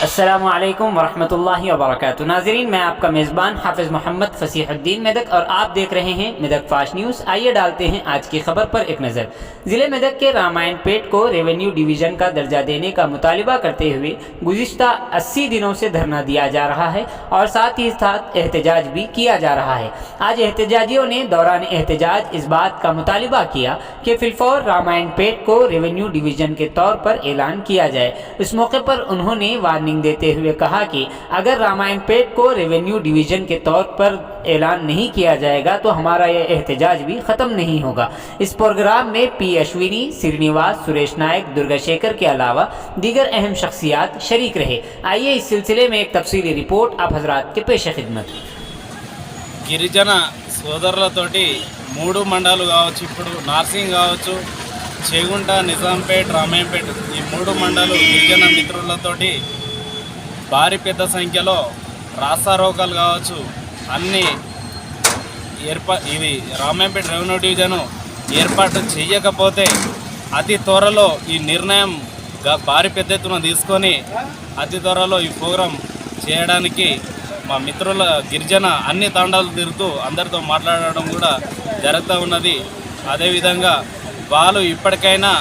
अस्सलामु अलैकुम वरहमतुल्लाहि वबरकातुहू। नाज़रीन, मैं आपका मेज़बान हाफिज़ मोहम्मद फसीहुद्दीन मेदक और आप देख रहे हैं मेदक फास्ट न्यूज़। आइए डालते हैं आज की खबर पर एक नज़र। ज़िले मेदक के रामायण पेट को रेवेन्यू डिवीज़न का दर्जा देने का मुतालिबा करते हुए गुज़िश्ता 80 दिनों से धरना दिया जा रहा है और साथ ही साथ एहतजाज भी किया जा रहा है। आज एहतजाजियों ने दौरान एहतजाज इस बात का मुतालिबा किया कि फिलफौर रामायण पेट को रेवेन्यू डिवीज़न के तौर पर ऐलान किया जाए। इस मौके पर उन्होंने वार्निंग देते हुए कहा कि अगर रामायण पेट को रेवेन्यू डिवीज़न के तौर पर ऐलान नहीं किया जाएगा तो हमारा यह एहतजाज भी ख़त्म नहीं होगा। इस प्रोग्राम में पी अश्विनी, श्रीनिवास, सुरेश नायक, दुर्गा शेखर के अलावा दीगर अहम शख्सियात शरीक रहे। आइए इस सिलसिले में एक तफसीली रिपोर्ट आप हजरात के पेश खिदमत। గిరిజన సోదరులతోటి 3 మండలాలు కావచ్చు, ఇప్పుడు నార్సింగ్ కావచ్చు, చేగుంట, నిజాంపేట్, రామాయంపేట్ ఈ 3 మండలాలు గిరిజన మిత్రులతోటి భారీ పెద్ద సంఖ్యలో రాస్తారోకాలు కావచ్చు అన్నీ ఇది రామాయంపేట్ రెవెన్యూ డివిజను ఏర్పాటు చేయకపోతే అతి త్వరలో ఈ నిర్ణయం భారీ పెద్ద ఎత్తున తీసుకొని అతి త్వరలో ఈ ప్రోగ్రాం చేయడానికి మా మిత్రుల గిరిజన అన్ని తాండాలు తిరుగుతూ అందరితో మాట్లాడడం కూడా జరుగుతూ ఉన్నది. అదేవిధంగా వాళ్ళు ఇప్పటికైనా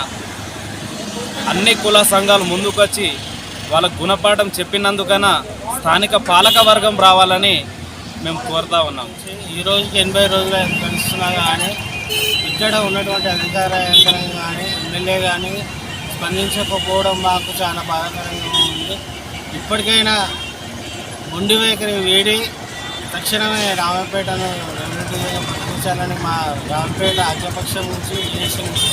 అన్ని కుల సంఘాలు ముందుకొచ్చి వాళ్ళకు గుణపాఠం చెప్పినందుకైనా స్థానిక పాలక వర్గం రావాలని మేము కోరుతా ఉన్నాం. ఈ రోజుకి 80 రోజులు గడుస్తున్నా కానీ ఇక్కడ ఉన్నటువంటి అధికార యంత్రం కానీ ఎమ్మెల్యే కానీ స్పందించకపోవడం మాకు చాలా బాధాకరంగా ఉంది. ఇప్పటికైనా మొండి వైఖరి వీడి తక్షణమే రామాయంపేటను రెవెన్యూ డివిజన్ ప్రకటించాలని మా రామాయంపేట అఖిలపక్షం నుంచి దేశం నుంచి